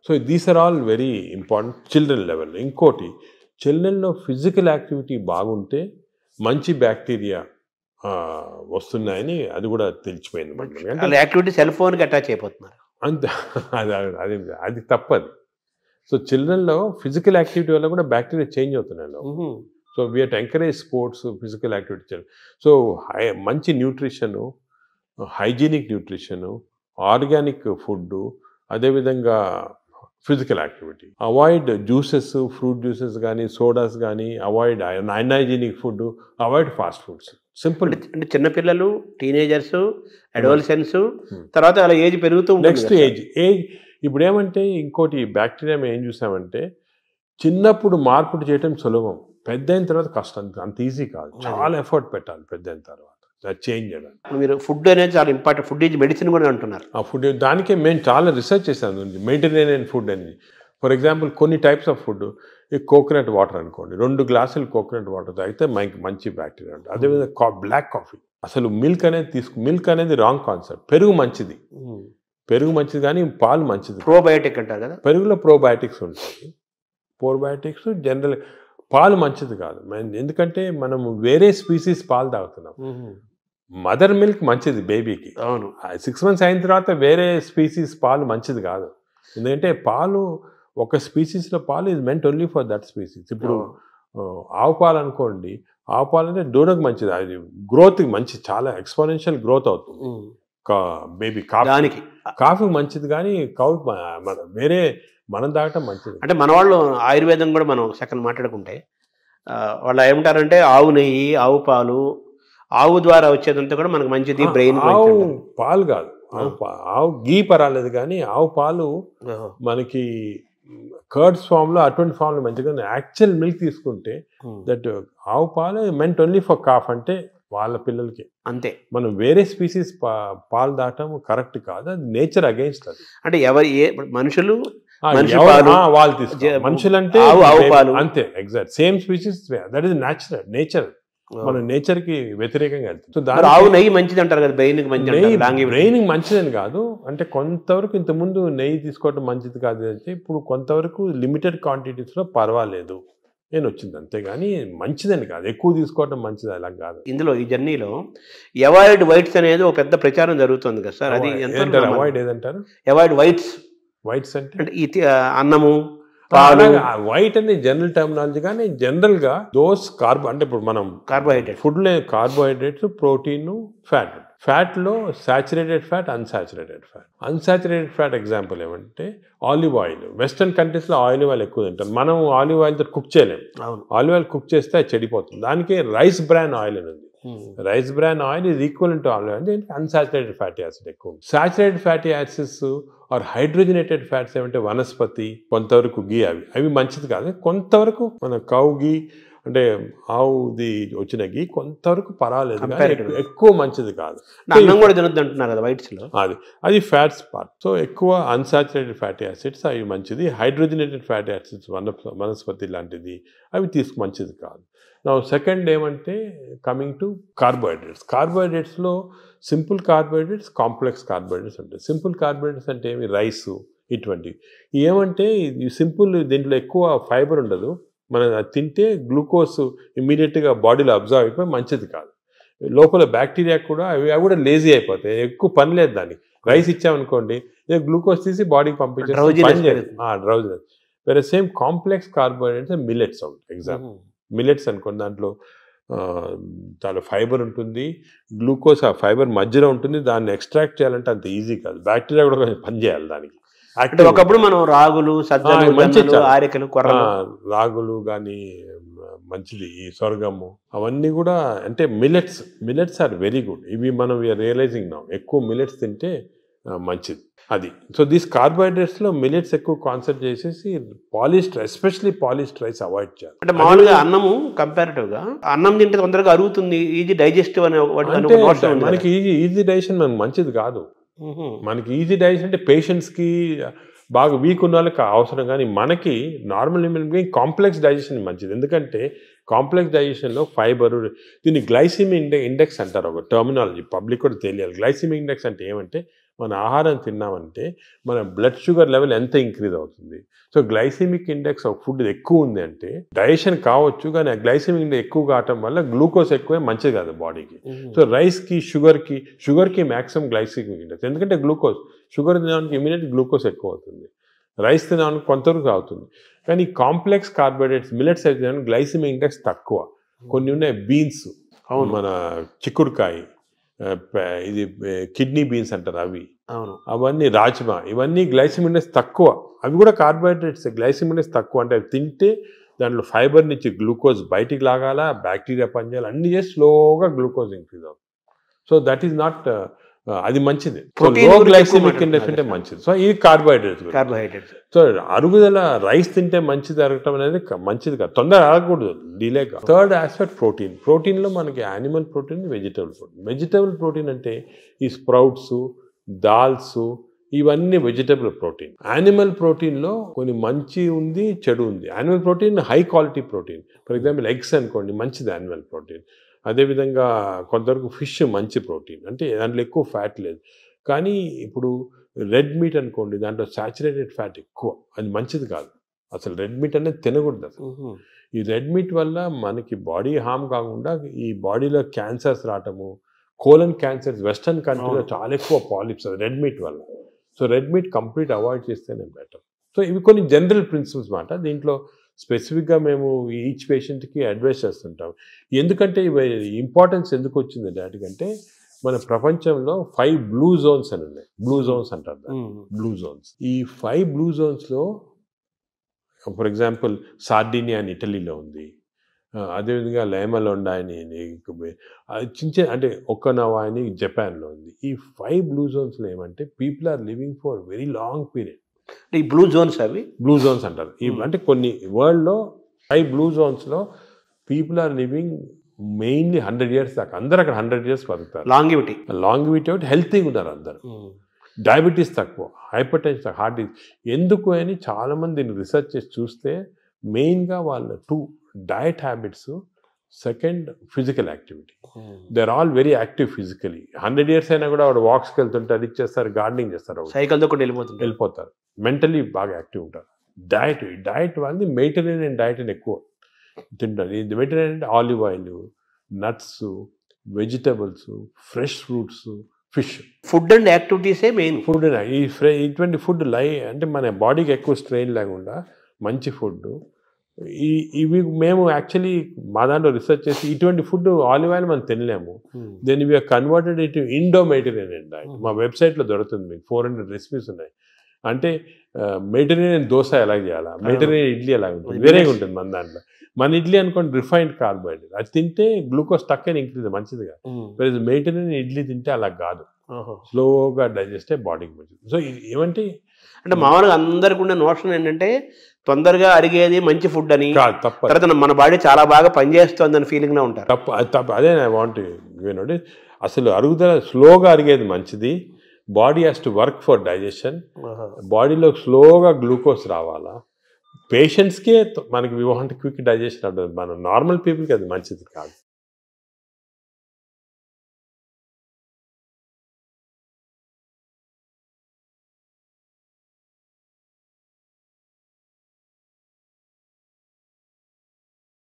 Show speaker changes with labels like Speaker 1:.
Speaker 1: So these are all very important children లెవెల్లో. ఇంకోటి, చిల్డ్రన్లో physical activity బాగుంటే మంచి బ్యాక్టీరియా వస్తున్నాయని అది కూడా తెలిసిపోయింది మనకి.
Speaker 2: అంటే యాక్టివిటీ సెల్ ఫోన్కి అటాచ్ అయిపోతున్నారు
Speaker 1: అంతే. అది అది అది తప్పది. సో చిల్డ్రన్లో ఫిజికల్ యాక్టివిటీ వల్ల కూడా బ్యాక్టీరియా చేంజ్ అవుతున్నాయి. So we to encourage sports, physical activity. So మంచి nutrition, hygienic nutrition, organic food, అదేవిధంగా physical activity. Avoid juices, fruit juices కానీ, సోడాస్ కానీ, avoid unhygienic food, avoid fast foods. Simple.
Speaker 2: అంటే చిన్నపిల్లలు, teenagers, adolescence, తర్వాత అలా age పెరుగుతూ
Speaker 1: నెక్స్ట్ ఏజ్ ఇప్పుడు ఏమంటే ఇంకోటి బ్యాక్టీరియా మేము ఏం చూసామంటే, చిన్నప్పుడు మార్పులు చేయటం సులభం, పెద్ద అయిన తర్వాత కష్టం. అంత ఈజీ కాదు, చాలా ఎఫర్ట్ పెట్టాలి పెద్ద అయిన తర్వాత చేంజ్ చేయడానికి.
Speaker 2: మీరు ఫుడ్ అనేది చాలా ఇంపార్టెంట్. ఫుడ్ ఈజ్ మెడిసిన్ కూడా అంటున్నారు.
Speaker 1: ఆ ఫుడ్ దానికే మేము చాలా రీసెర్చ్ చేసాము, మెడిటరేనియన్ ఫుడ్ అని. ఫర్ ఎగ్జాంపుల్ కొన్ని టైప్స్ ఆఫ్ ఫుడ్, ఈ కోకోనట్ వాటర్ అనుకోండి, 2 గ్లాసులు కోకోనట్ వాటర్ తాగితే మంచి బ్యాక్టీరియా ఉంటుంది. అదేవిధంగా బ్లాక్ కాఫీ. అసలు మిల్క్ అనేది రాంగ్ కాన్సెప్ట్. పెరుగు మంచిది కానీ పాలు మంచిది.
Speaker 2: ప్రోబయోటిక్ అంటారు కదా,
Speaker 1: పెరుగులో ప్రోబయోటిక్స్ ఉంటాయి. ప్రోబయోటిక్స్ జనరల్, పాలు మంచిది కాదు. ఎందుకంటే మనం వేరే స్పీసీస్ పాలు తాగుతున్నాం. మదర్ మిల్క్ మంచిది బేబీకి.
Speaker 2: అవును.
Speaker 1: 6 months అయిన తర్వాత వేరే స్పీసీస్ పాలు మంచిది కాదు. ఎందుకంటే పాలు ఒక స్పీసీస్లో పాలు is meant only for that species. ఇప్పుడు ఆవు పాలు అనుకోండి, ఆవు పాలు అంటే దూడకు మంచిది, అది గ్రోత్కి మంచిది, చాలా ఎక్స్పోనెన్షియల్ గ్రోత్ అవుతుంది బేబీ. కాఫీ మంచిది కానీ వేరే మనం తాగటం మంచిది.
Speaker 2: అంటే మన వాళ్ళు ఆయుర్వేదం కూడా మనం సెకండ్ మాట్లాడుకుంటే వాళ్ళు ఏమంటారంటే ఆవు నెయ్యి, ఆవు పాలు, ఆవు ద్వారా వచ్చేదంతా కూడా మనకు మంచిది, బ్రెయిన్.
Speaker 1: ఆవు పాలు కాదు, ఆవు గీ పర్వాలేదు కానీ ఆవు పాలు మనకి కర్డ్స్ ఫామ్లో, అటువంటి ఫామ్లో మంచిగా. యాక్చువల్ మిల్క్ తీసుకుంటే దట్ ఆవు పాలు మెంట్ ఓన్లీ ఫర్ కాఫ్, అంటే వాళ్ళ పిల్లలకి
Speaker 2: అంతే.
Speaker 1: మనం వేరే స్పీసీస్ పాలు దాటం కరెక్ట్ కాదు, అది నేచర్ అగెయిన్స్ట్. అది
Speaker 2: అంటే మనుషులు
Speaker 1: వాళ్ళు తీసుకో, మనుషులంటే అంతే, exact same species, that is nature. మన నేచర్ కి వ్యతిరేకంగా వెళ్తుంది.
Speaker 2: ఆవు నెయ్యి మంచిది అంటారు కదా,
Speaker 1: బ్రెయిన్ మంచిదని కాదు, అంటే కొంతవరకు ఇంతకుముందు నెయ్యి తీసుకోవడం మంచిది కాదు అంటే ఇప్పుడు కొంతవరకు లిమిటెడ్ క్వాంటిటీస్ లో పర్వాలేదు నేను వచ్చింది, అంతేగాని మంచిదని కాదు, ఎక్కువ తీసుకోవడం మంచిది అలా కాదు.
Speaker 2: ఇందులో ఈ జర్నీలో అవాయిడ్ వైట్స్ అనేది ఒక పెద్ద ప్రచారం జరుగుతుంది కదా సార్, అది
Speaker 1: అవాయిడ్ ఏదంటారు?
Speaker 2: అవాయిడ్ వైట్స్ అంటే అన్నము,
Speaker 1: వైట్ అనేది జనరల్ టర్మినాలజీ, కానీ జనరల్ గా దోస్ అంటే ఇప్పుడు మనం ఫుడ్ లో కార్బోహైడ్రేట్స్, ప్రోటీన్, ఫ్యాట్ లో saturated fat, unsaturated fat example ఏమంటే ఆలివ్ ఆయిల్. వెస్టర్న్ కంట్రీస్ లో ఆలివ్ ఆయిల్ ఎక్కువ తింటాం, మనం ఆలివ్ ఆయిల్ తో కుక్ చేయలేము. ఆలివ్ ఆయిల్ కుక్ చేస్తే అది చెడిపోతుంది. దానికి రైస్ బ్రాన్ ఆయిల్ అని ఉంది. Rice bran oil is equal to olive oil, దీనికి అన్సాచురేటెడ్ ఫ్యాటీ యాసిడ్ ఎక్కువ. Saturated fatty acids are hydrogenated fats ఏమంటే వనస్పతి, కొంతవరకు గీ, అవి మంచిది కాదు. కొంతవరకు మన కౌ గీ అంటే ఆవుది వచ్చిన గీ కొంతవరకు పర్వాలేదు, ఎక్కువ మంచిది కాదు.
Speaker 2: అన్నం కూడా తినొద్దు అంటున్నారు కదా వైట్స్ లో,
Speaker 1: అది ఫ్యాట్స్ పార్ట్. సో ఎక్కువ అన్సాచురేటెడ్ ఫ్యాటీ యాసిడ్స్ అవి మంచిది. హైడ్రోజనేటెడ్ ఫ్యాటీ యాసిడ్స్ వనస్పతి లాంటిది అవి మంచిది కాదు. నా సెకండ్ ఏమంటే కమింగ్ టు కార్బోహైడ్రేట్స్లో సింపుల్ కార్బోహైడ్రేట్స్, కాంప్లెక్స్ కార్బోహైడ్రేట్స్ ఉంటాయి. సింపుల్ కార్బోహైడ్రేట్స్ అంటే ఏమి, రైసు ఇటువంటివి. ఏమంటే సింపుల్, దీంట్లో ఎక్కువ ఫైబర్ ఉండదు, మనం తింటే గ్లూకోజ్ ఇమ్మీడియట్గా బాడీలో అబ్జర్వ్ అయిపోయి మంచిది కాదు. లోపల బ్యాక్టీరియా కూడా అవి కూడా లేజీ అయిపోతాయి, ఎక్కువ పని లేదు దానికి. రైస్ ఇచ్చామనుకోండి, గ్లూకోజ్ తీసి బాడీకి పంపించేది, డ్రౌజినెస్. వేరే same complex carbohydrates millets example. Millets అనుకోండి, దాంట్లో చాలా ఫైబర్ ఉంటుంది, గ్లూకోజ్ ఆ ఫైబర్ మధ్యలో ఉంటుంది, దాన్ని ఎక్స్ట్రాక్ట్ చేయాలంటే అంత ఈజీ కాదు, బ్యాక్టీరియా కూడా కొంచెం పని చేయాలి దానికి.
Speaker 2: ఒకప్పుడు మనం రాగులు, ఆరికలు,
Speaker 1: రాగులు కానీ మంచిది, ఈ సొరగము అవన్నీ కూడా అంటే మిల్లెట్స్ ఆర్ వెరీ గుడ్. ఇవి మనం రియలైజింగ్ నా ఎక్కువ మిల్లెట్స్ తింటే మంచిది అది. సో దీస్ కార్బోహైడ్రేట్స్లో మిల్లెట్స్ ఎక్కువ కాన్సన్ట్రేట్ చేసేసి polished, especially polished rice avoid చేయాలి.
Speaker 2: అంటే మామూలుగా అన్నము కంపారిటివ్గా అన్నం తింటే తొందరగా అరుగుతుంది, ఈజీ డైజెస్టివ్ అనే
Speaker 1: మనకి ఈజీ డైజెషన్ మనకు మంచిది కాదు. మనకి ఈజీ డైజెషన్ అంటే పేషెంట్స్కి, బాగా వీక్ ఉన్న వాళ్ళకి అవసరం, కానీ మనకి నార్మల్ కాంప్లెక్స్ డైజెషన్ మంచిది. ఎందుకంటే కాంప్లెక్స్ డైజెషన్లో ఫైబరు, దీన్ని గ్లైసిమిక్ ఇండెక్స్ అంటారు, ఒక టర్మినాలజీ పబ్లిక్ కూడా తెలియాలి. గ్లైసిమిక్ ఇండెక్స్ అంటే ఏమంటే మన ఆహారం తిన్నామంటే మన బ్లడ్ షుగర్ లెవెల్ ఎంత ఇంక్రీజ్ అవుతుంది. So glycemic index of food ఎక్కువ ఉంది అంటే డైజెషన్ కావచ్చు, కానీ ఆ గ్లైసెమిక్ ఇండెక్స్ ఎక్కువ కావటం వల్ల గ్లూకోజ్ ఎక్కువే మంచిది కాదు బాడీకి. సో రైస్కి షుగర్కి మ్యాక్సిమం గ్లైసెమిక్ ఇండెక్స్, ఎందుకంటే షుగర్ తినడానికి ఇమీడియట్ గ్లూకోజ్ ఎక్కువ అవుతుంది, రైస్ తినడానికి కొంతవరకు అవుతుంది. కానీ కాంప్లెక్స్ కార్బోహైడ్రేట్స్ మిల్లెట్స్ అయితే గ్లైసెమిక్ ఇండెక్స్ తక్కువ. కొన్ని ఉన్నాయి బీన్స్, మన చిక్కుడుకాయ, ఇది కిడ్నీ బీన్స్ అంటారు అవి, అవన్నీ రాజ్మా, ఇవన్నీ గ్లైసెమిక్ ఇండెక్స్ తక్కువ. అవి కూడా కార్బోహైడ్రేట్స్, గ్లైసెమిక్ ఇండెక్స్ తక్కువ. అంటే అవి తింటే దాంట్లో ఫైబర్ నుంచి గ్లూకోజ్ బయటికి లాగాల, బ్యాక్టీరియా పనిచేయాలి, అన్ని చేసి స్లోగా గ్లూకోజ్ ఇంక్రీజ్ అవుతుంది. సో దట్ ఈస్ నాట్, అది మంచిది. లో గ్లైసెమిక్ ఇండెక్స్ అంటే మంచిది. సో ఇది కార్బోహైడ్రేట్స్. సో అరుగుదల రైస్ తింటే మంచిది అరగటం అనేది మంచిది కాదు, తొందరగా అరగకూడదు, డిలే కాదు. థర్డ్ ఆస్పెక్ట్ ప్రోటీన్లో మనకి యానిమల్ ప్రోటీన్, వెజిటబుల్ ప్రోటీన్ అంటే ఈ స్ప్రౌట్స్, దాల్స్, ఇవన్నీ వెజిటబుల్ ప్రోటీన్. యానిమల్ ప్రోటీన్లో కొన్ని మంచి ఉంది, చెడు ఉంది. Animal protein high quality protein, for example eggs అనుకోండి, మంచిది యానిమల్ ప్రోటీన్. అదేవిధంగా కొంతవరకు ఫిష్ మంచి ప్రోటీన్, అంటే దాంట్లో ఎక్కువ ఫ్యాట్ లేదు. కానీ ఇప్పుడు రెడ్ మీట్ అనుకోండి, దాంట్లో సాచురేటెడ్ ఫ్యాట్ ఎక్కువ, అది మంచిది కాదు. అసలు రెడ్ మీట్ అనేది తినకూడదు అసలు. ఈ రెడ్ మీట్ వల్ల మనకి బాడీ హార్మ్ కాకుండా ఈ బాడీలో క్యాన్సర్స్ రావటము, కోలన్ క్యాన్సర్స్ వెస్టర్న్ కంట్రీలో చాలా ఎక్కువ పాలిప్స్ రెడ్ మీట్ వల్ల. So red meat complete avoid చేస్తేనే బెటర్. సో ఇవి కొన్ని జనరల్ ప్రిన్సిపల్స్ మాట. దీంట్లో స్పెసిఫిక్గా మేము ఈచ్ పేషెంట్కి అడ్వైస్ చేస్తుంటాం. ఎందుకంటే ఇవి ఇంపార్టెన్స్ ఎందుకు వచ్చింది వాటికంటే, మన ప్రపంచంలో 5 బ్లూ జోన్స్ అని ఉన్నాయి. బ్లూ జోన్స్ అంటారు, బ్లూ జోన్స్. ఈ 5 బ్లూ జోన్స్లో ఫర్ ఎగ్జాంపుల్ సార్డినియా అని ఇటలీలో ఉంది, అదేవిధంగా లైమలోండా అని చిన్న అంటే ఒక్కనవా అని జపాన్లో ఉంది. ఈ 5 బ్లూ జోన్స్లో ఏమంటే people are living for very long period.
Speaker 2: ఈ బ్లూ జోన్స్, అవి
Speaker 1: బ్లూ జోన్స్ అంటారు. అంటే కొన్ని వరల్డ్లో 5 బ్లూ జోన్స్లో people are living mainly 100 years దాకా. అందరూ అక్కడ 100 years బతుకుతారు. లాంగివిటీ ఒకటి, హెల్తీగా ఉన్నారు అందరు. డయాబెటీస్ తక్కువ, హైపర్ టెన్షన్ తక్కువ, హార్ట్ డిసీజ్. ఎందుకు అని చాలామంది దీన్ని రీసెర్చ్ చేసి చూస్తే మెయిన్గా వాళ్ళ 2 diet habits, second physical activity. They are all very active physically. 100 years అయినా కూడా వాడు వాక్స్కి వెళ్తుంటే అది చేస్తారు, గార్డెనింగ్ చేస్తారు,
Speaker 2: సైకిల్తో కూడా వెళ్ళిపోతారు.
Speaker 1: మెంటలీ బాగా యాక్టివ్ ఉంటారు. డయట్ వాళ్ళది మెడిటరేనియన్ డయట్ అని ఎక్కువ తింటారు. ఇది మెడిటరేనియన్ అంటే olive oil, nuts, vegetables, fresh fruits, fish.
Speaker 2: Food and యాక్టివిటీసే మెయిన్.
Speaker 1: ఫుడ్ ఇటువంటి ఫుడ్ అంటే మన బాడీకి ఎక్కువ స్ట్రెయిన్ లేకుండా మంచి ఫుడ్. ఇవి మేము యాక్చువల్లీ మా దాంట్లో రీసెర్చ్ చేసి ఇటువంటి ఫుడ్ ఆలివ్ ఆయిల్ మనం తినలేము. Then we are converted it Indo Mediterranean diet. మా వెబ్సైట్లో దొరుకుతుంది, మీకు 400 రెసిపీస్ ఉన్నాయి. అంటే మెడిటరేనియన్ దోశ ఎలా చేయాలా, మెడిటరేనియన్ ఇడ్లీ ఎలా ఉంటుంది, వేరేగా ఉంటుంది మన దాంట్లో. మన ఇడ్లీ అనుకోండి రిఫైన్డ్ కార్బోహైడ్రేట్, అది తింటే గ్లూకోజ్ తక్కువ ఇంక్రీజ్ మంచిదిగా. మెడిటరేనియన్ ఇడ్లీ తింటే అలా కాదు, స్లోగా డైజెస్ట్ అయ్యి బాడీకి మంచిది. సో ఏమంటే
Speaker 2: అంటే మామూలుగా అందరికి ఉండే నోషన్ ఏంటంటే తొందరగా అరిగేది మంచి ఫుడ్ అని, తర్వాత మన బాడీ చాలా బాగా పనిచేస్తుంది అని ఫీలింగ్ లో ఉంటారు.
Speaker 1: తప్పు అదే ఐ వాంట్ యూనోటి. అసలు అరుగుదల స్లోగా అరిగేది మంచిది. Body has to work for digestion. బాడీలో స్లోగా గ్లూకోజ్ రావాలా. పేషెంట్స్కే మనకి వి వాంట్ క్విక్ డైజెషన్ ఉంటుంది, మన నార్మల్ పీపుల్కి అది మంచిది కాదు.